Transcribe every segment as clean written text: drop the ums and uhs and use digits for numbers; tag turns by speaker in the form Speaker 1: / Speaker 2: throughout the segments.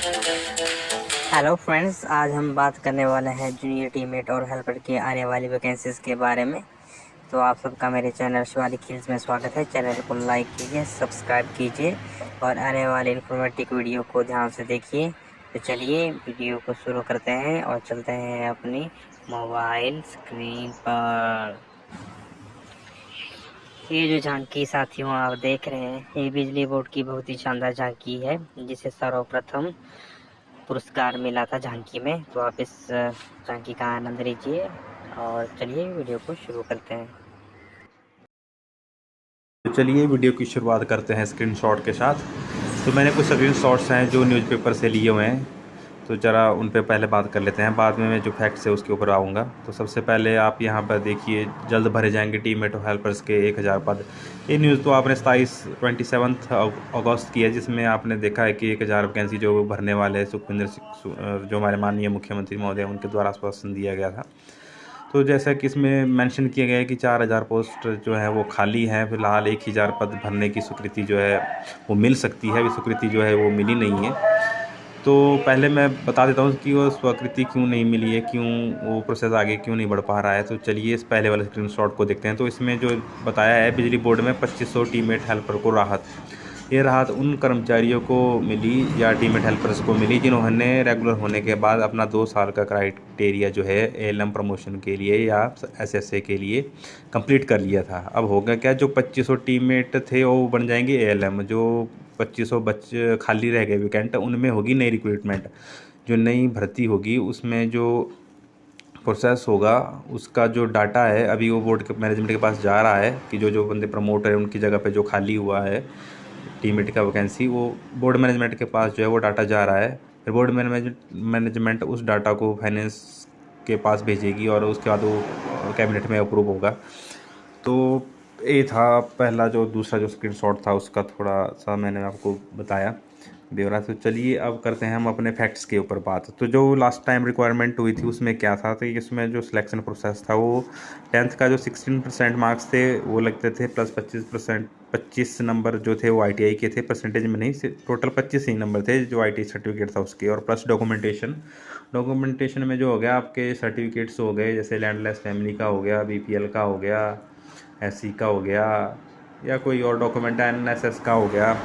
Speaker 1: Hello friends, आज हम बात करने वाले हैं जूनियर टीममेट और हेल्पर की आने वाली वैकेंसीज के बारे में। तो आप सबका मेरे चैनल शिवालिक हिल्स में स्वागत है। चैनल को लाइक कीजिए, सब्सक्राइब कीजिए और आने वाले इन्फॉर्मेटिव वीडियो को ध्यान से देखिए। तो चलिए वीडियो को शुरू करते हैं और चलते हैं अपनी मोबाइल स्क्रीन पर। ये जो झांकी साथियों आप देख रहे हैं, ये बिजली बोर्ड की बहुत ही शानदार झांकी है, जिसे सर्वप्रथम पुरस्कार मिला था झांकी में। तो आप इस झांकी का आनंद लीजिए और चलिए वीडियो को शुरू करते हैं।
Speaker 2: तो चलिए वीडियो की शुरुआत करते हैं स्क्रीनशॉट के साथ। तो मैंने कुछ स्क्रीनशॉट्स हैं जो न्यूज़पेपर से लिए हुए हैं, तो ज़रा उन पे पहले बात कर लेते हैं, बाद में मैं जो फैक्ट्स है उसके ऊपर आऊँगा। तो सबसे पहले आप यहाँ पर देखिए, जल्द भरे जाएंगे टीममेट और हेल्पर्स के 1000 पद। ये न्यूज़ तो आपने 27 अगस्त की है, जिसमें आपने देखा है कि 1000 वैकेंसी जो भरने वाले सुखविंदर सिंह, जो हमारे माननीय मुख्यमंत्री महोदय, उनके द्वारा आश्वासन दिया गया था। तो जैसा कि इसमें मेंशन किया गया है कि 4000 पोस्ट जो है वो खाली हैं। फिलहाल 1000 पद भरने की स्वीकृति जो है वो मिल सकती है। अभी स्वीकृति जो है वो मिली नहीं है। तो पहले मैं बता देता हूँ कि वो स्वीकृति क्यों नहीं मिली है, क्यों वो प्रोसेस आगे क्यों नहीं बढ़ पा रहा है। तो चलिए इस पहले वाले स्क्रीनशॉट को देखते हैं। तो इसमें जो बताया है, बिजली बोर्ड में 2500 टीममेट हेल्पर को राहत। ये राहत उन कर्मचारियों को मिली या टीममेट हेल्पर्स को मिली जिन्होंने रेगुलर होने के बाद अपना 2 साल का क्राइटेरिया जो है एएलएम प्रमोशन के लिए या एसएसए के लिए कंप्लीट कर लिया था। अब होगा क्या, जो 2500 टीममेट थे वो बन जाएंगे एएलएम। जो 2500 बच्चे खाली रह गए वैकेंट, उनमें होगी नई रिक्रूटमेंट। जो नई भर्ती होगी उसमें जो प्रोसेस होगा, उसका जो डाटा है अभी वो बोर्ड के मैनेजमेंट के पास जा रहा है कि जो जो बंदे प्रमोट है उनकी जगह पे जो खाली हुआ है टीममेट का वैकेंसी, वो बोर्ड मैनेजमेंट के पास जो है वो डाटा जा रहा है। फिर बोर्ड मैनेजमेंट उस डाटा को फाइनेंस के पास भेजेगी और उसके बाद वो कैबिनेट में अप्रूव होगा। तो ये था पहला। जो दूसरा जो स्क्रीनशॉट था उसका थोड़ा सा मैंने आपको बताया ब्यौरा। तो चलिए अब करते हैं हम अपने फैक्ट्स के ऊपर बात। तो जो लास्ट टाइम रिक्वायरमेंट हुई थी उसमें क्या था, तो इसमें जो सिलेक्शन प्रोसेस था वो 10th का जो 16% मार्क्स थे वो लगते थे, प्लस 25 नंबर जो थे वो आईटीआई के थे, परसेंटेज में नहीं, टोटल 25 ही नंबर थे जो आईटीआई सर्टिफिकेट था उसके, और प्लस डॉक्यूमेंटेशन में जो हो गया आपके सर्टिफिकेट्स हो गए, जैसे लैंडलेस फैमिली का हो गया, बीपीएल का हो गया, एससी का हो गया, या कोई और डॉक्यूमेंट एनएसएस का हो गया,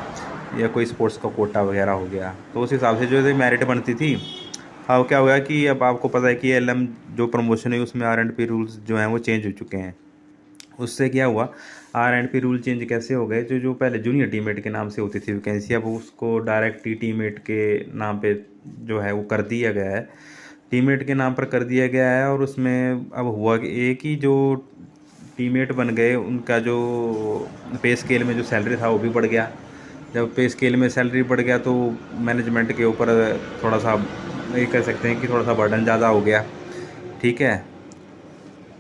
Speaker 2: या कोई स्पोर्ट्स का कोटा वगैरह हो गया। तो उस हिसाब से जो है मेरिट बनती थी। अब क्या हुआ कि अब आपको पता है कि एलएम जो प्रमोशन है उसमें आर एंड पी रूल्स जो हैं वो चेंज हो चुके हैं। उससे क्या हुआ, R and P rule change कैसे हो गए, जो जो पहले जूनियर टीममेट के नाम से होती थी वैकेंसी, अब उसको डायरेक्ट टीममेट के नाम पे जो है वो कर दिया गया है। टीममेट के नाम पर कर दिया गया है। और उसमें अब हुआ कि एक ही जो टीममेट बन गए उनका जो पे स्केल में जो सैलरी था वो भी बढ़ गया। जब पे स्केल में सैलरी बढ़ गया तो मैनेजमेंट के ऊपर थोड़ा सा, ये कह सकते हैं कि थोड़ा सा बर्डन ज़्यादा हो गया। ठीक है।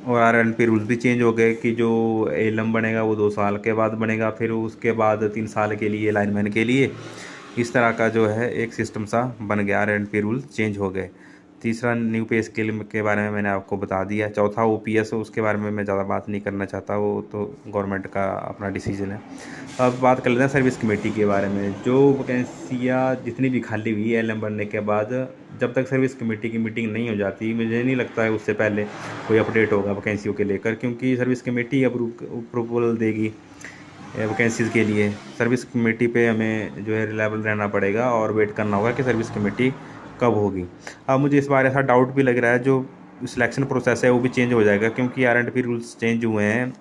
Speaker 2: और आर एंड पी रूल्स भी चेंज हो गए कि जो एलएम बनेगा वो 2 साल के बाद बनेगा, फिर उसके बाद 3 साल के लिए लाइनमैन के लिए। इस तरह का जो है एक सिस्टम सा बन गया, R and P rules change हो गए। तीसरा, न्यू पे स्केल के बारे में मैंने आपको बता दिया। चौथा ओपीएस, उसके बारे में मैं ज़्यादा बात नहीं करना चाहता, वो तो गवर्नमेंट का अपना डिसीजन है। अब बात कर लेते हैं सर्विस कमेटी के बारे में। जो वैकेंसियाँ जितनी भी खाली हुई एलएम बनने के बाद, जब तक सर्विस कमेटी की मीटिंग नहीं हो जाती, मुझे नहीं लगता है उससे पहले कोई अपडेट होगा वैकेंसियों के लेकर, क्योंकि सर्विस कमेटी अप्रूवल देगी वैकेंसीज़ के लिए। सर्विस कमेटी पे हमें जो है रिलायबल रहना पड़ेगा और वेट करना होगा कि सर्विस कमेटी कब होगी। अब मुझे इस बार ऐसा डाउट भी लग रहा है, जो सिलेक्शन प्रोसेस है वो भी चेंज हो जाएगा, क्योंकि R and P rules change हुए हैं।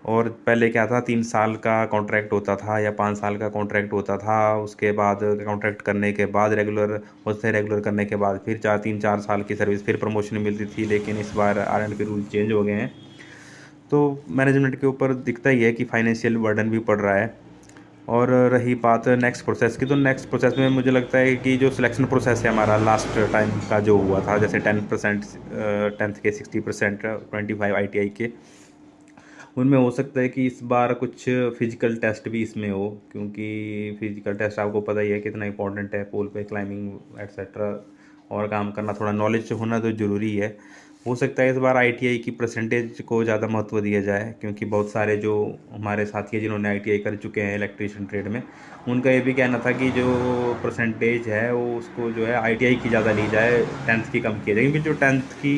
Speaker 2: और पहले क्या था, 3 साल का कॉन्ट्रैक्ट होता था या 5 साल का कॉन्ट्रैक्ट होता था। उसके बाद कॉन्ट्रैक्ट करने के बाद रेगुलर करने के बाद फिर 3-4 साल की सर्विस, फिर प्रमोशन मिलती थी। लेकिन इस बार R and P rule change हो गए हैं, तो मैनेजमेंट के ऊपर दिखता ही है कि फाइनेंशियल बर्डन भी पड़ रहा है। और रही बात नेक्स्ट प्रोसेस की, तो नेक्स्ट प्रोसेस में मुझे लगता है कि जो सिलेक्शन प्रोसेस है हमारा लास्ट टाइम का जो हुआ था, जैसे 10% 10th के 60%, 25 आईटीआई के, उनमें हो सकता है कि इस बार कुछ फिजिकल टेस्ट भी इसमें हो, क्योंकि फिजिकल टेस्ट आपको पता ही है कितना इंपॉर्टेंट है, पोल पे क्लाइंबिंग एट्सेट्रा, और काम करना, थोड़ा नॉलेज होना तो ज़रूरी है। हो सकता है इस बार आईटीआई की परसेंटेज को ज़्यादा महत्व दिया जाए, क्योंकि बहुत सारे जो हमारे साथी हैं जिन्होंने आईटीआई कर चुके हैं इलेक्ट्रीशियन ट्रेड में, उनका ये भी कहना था कि जो परसेंटेज है वो उसको जो है आईटीआई की ज़्यादा ली जाए, 10th की कम किया जाए, क्योंकि जो 10th की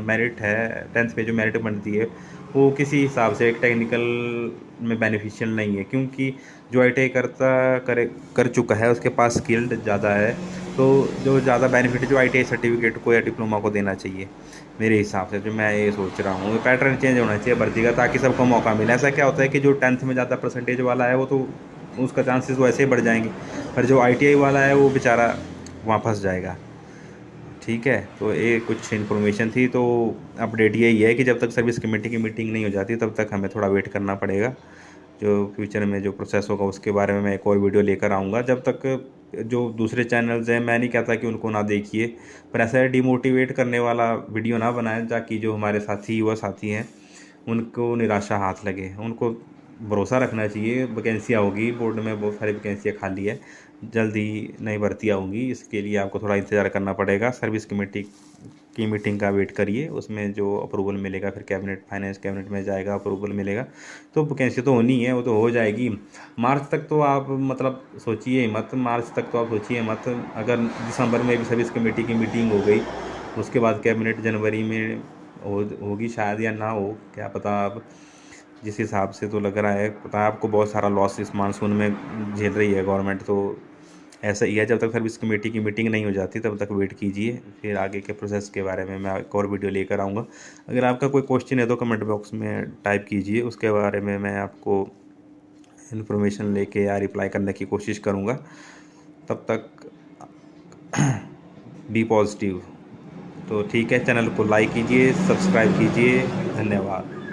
Speaker 2: मेरिट है, 10th में जो मेरिट बनती है वो किसी हिसाब से एक टेक्निकल में बेनिफिशियल नहीं है, क्योंकि जो आईटीआई कर चुका है उसके पास स्किल्ड ज़्यादा है। तो जो ज़्यादा बेनिफिट है जो आईटीआई सर्टिफिकेट को या डिप्लोमा को देना चाहिए मेरे हिसाब से, जो मैं ये सोच रहा हूँ पैटर्न चेंज होना चाहिए भर्ती का, ताकि सबको मौका मिले। ऐसा क्या होता है कि जो 10th में ज़्यादा परसेंटेज वाला है वो तो उसका चांसेस वैसे ही बढ़ जाएंगे, पर जो आईटीआई वाला है वो बेचारा वहाँ फंस जाएगा। ठीक है, तो ये कुछ इन्फॉर्मेशन थी। तो अपडेट यही है कि जब तक सर्विस कमेटी की मीटिंग नहीं हो जाती तब तक हमें थोड़ा वेट करना पड़ेगा। जो फ्यूचर में जो प्रोसेस होगा उसके बारे में मैं एक और वीडियो लेकर आऊँगा। जब तक जो दूसरे चैनल्स हैं, मैं नहीं कहता कि उनको ना देखिए, पर ऐसा डिमोटिवेट करने वाला वीडियो ना बनाएं ताकि जो हमारे साथी युवा साथी हैं उनको निराशा हाथ लगे। उनको भरोसा रखना चाहिए, वैकेंसियाँ होगी, बोर्ड में बहुत सारी वैकेंसियाँ खाली है, जल्दी नई भर्तियाँ होंगी। इसके लिए आपको थोड़ा इंतज़ार करना पड़ेगा। सर्विस कमेटी की मीटिंग का वेट करिए, उसमें जो अप्रूवल मिलेगा फिर कैबिनेट, फाइनेंस कैबिनेट में जाएगा, अप्रूवल मिलेगा तो वैकेंसी तो होनी है, वो तो हो जाएगी। मार्च तक तो आप मतलब सोचिए मत, मार्च तक तो आप सोचिए मत। अगर दिसंबर में भी सर्विस कमेटी की मीटिंग हो गई, उसके बाद कैबिनेट जनवरी में होगी शायद, या ना हो, क्या पता। आप जिस हिसाब से तो लग रहा है, पता है आपको, बहुत सारा लॉस इस मानसून में झेल रही है गवर्नमेंट। तो ऐसा ही है, जब तक सर्विस कमेटी की मीटिंग नहीं हो जाती तब तक वेट कीजिए। फिर आगे के प्रोसेस के बारे में मैं एक और वीडियो लेकर आऊँगा। अगर आपका कोई क्वेश्चन है तो कमेंट बॉक्स में टाइप कीजिए, उसके बारे में मैं आपको इन्फॉर्मेशन लेके या रिप्लाई करने की कोशिश करूँगा। तब तक बी पॉजिटिव। तो ठीक है, चैनल को लाइक कीजिए, सब्सक्राइब कीजिए। धन्यवाद।